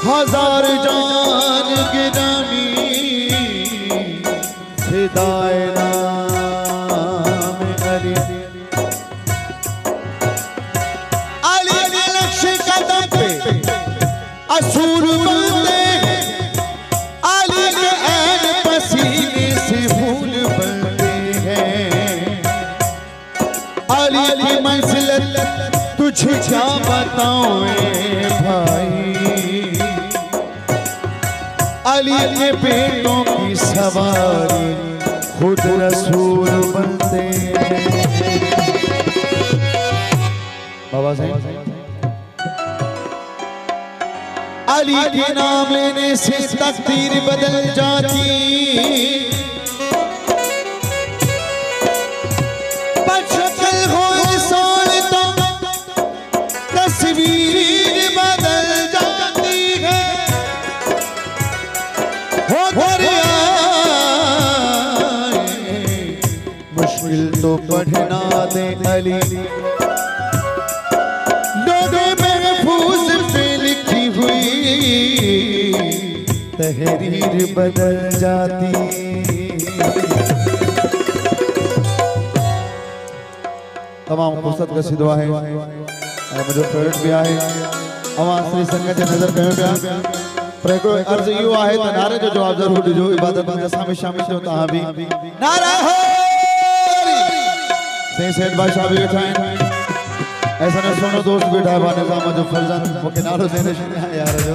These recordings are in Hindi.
हजार जान गिरामी फिदाए नाम अली अली के नक्श कदम पे असूर बनते अली के ऐन पसीने से फूल बनते हैं अली की मंजिलत तुझे क्या बताऊं भाई अली के बेटों की सवारी खुद रसूल बनते बाबा साहब अली के नाम लेने से तकदीर बदल जाती बचकल हो इंसान तो तस्वीर बदल जाती है मुश्किल तो पढ़ना दे अली लोगे महफूज पे लिखी हुई तहरीर बदल जाती तमाम फुर्सत का सिदवा है मुझे फेवरेट भी है आवाज श्री संगत नजर कयो प्रेको अर्ज यो आहे त नारे जो जवाब जरूर दीजो इबादत में सामने शामिल जो ता भी नारा हो सैयद बादशाह भी बैठा है ऐसा न सुनो दोस्त बैठा है बाने सामा जो फरजान वो किनारो देने है यार जो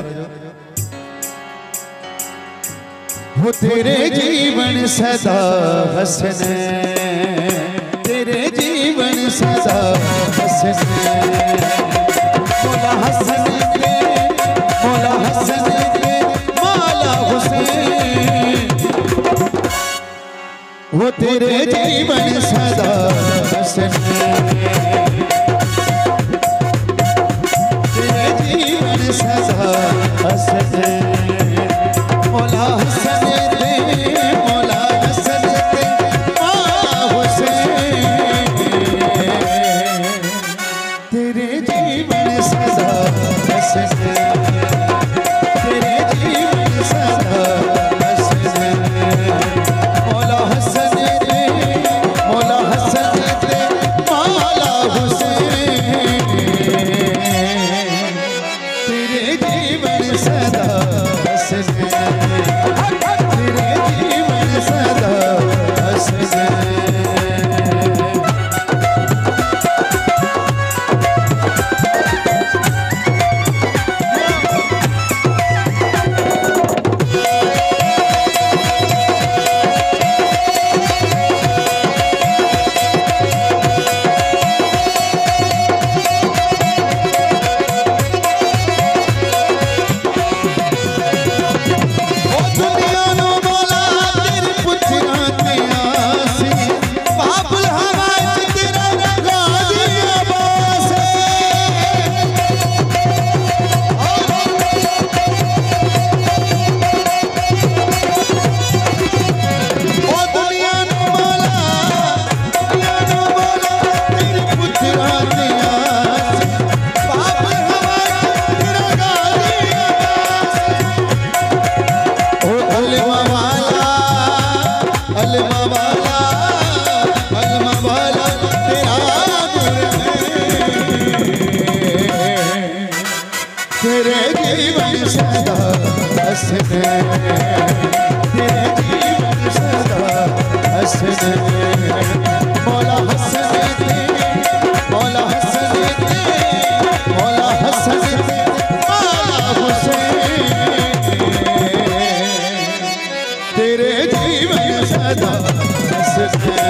वो तेरे जीवन सदा हंसने तेरे जीवन सदा हंसने मौला हसन के मौला हसन वो तेरे जीवन सदा हंसने तेरे जीवन सदा हंसने मौला हसन दे मौला हसन दे मौला हुसैन तेरे जीवन सदा हंसने तेरे जीवन सदा मौला हसन दे मौला हसन दे सदा हंसने, तेरे जीवन सदा हंसने, मौला हंसने दे, मौला हंसने दे, मौला हंसने दे, मौला हुसैन, तेरे जीवन सदा हंसने,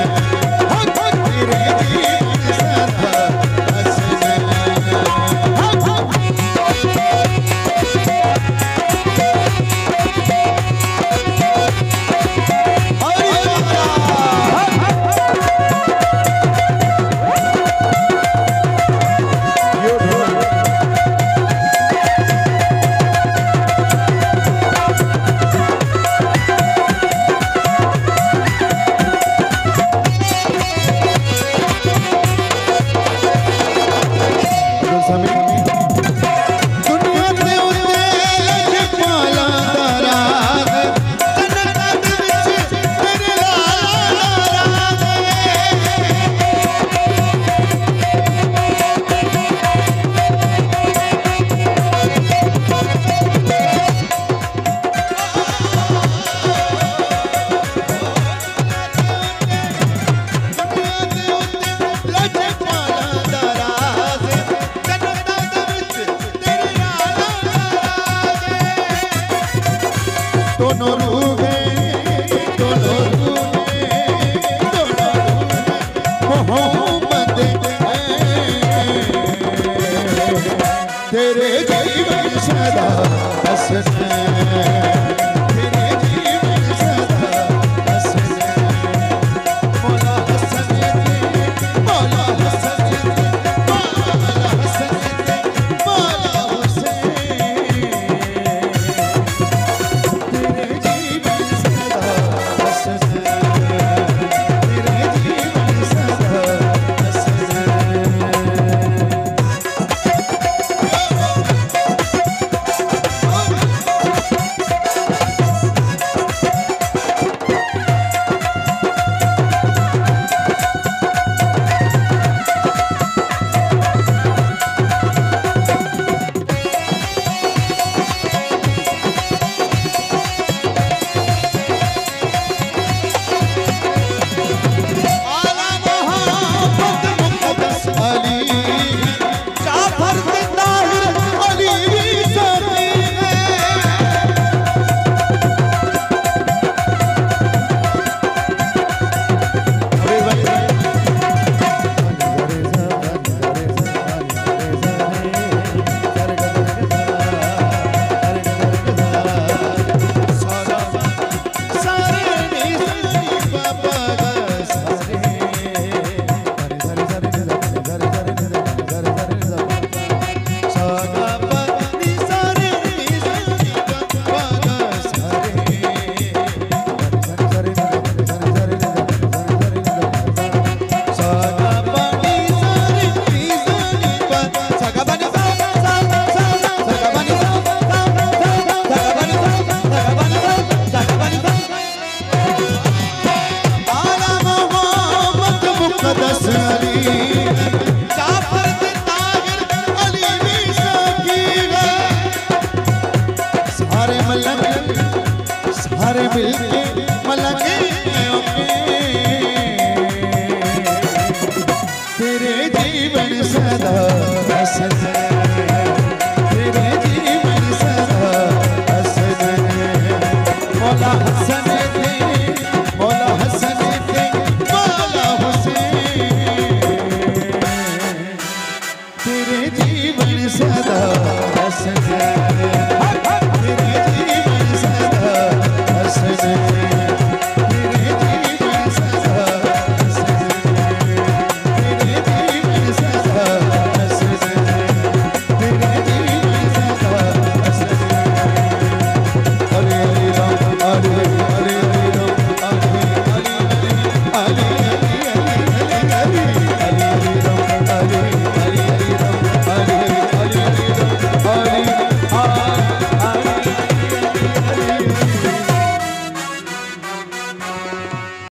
तेरे जीवन सदा हंसने। तेरे जीवन सदा हंसने, तेरे जीवन सदा हंसने, मौला हंसने दे, मौला हंसने दे, मौला हंसने दे, मौला हुसैन, तेरे जीवन सदा हंसने, तेरे जीवन सदा हंसने। Ali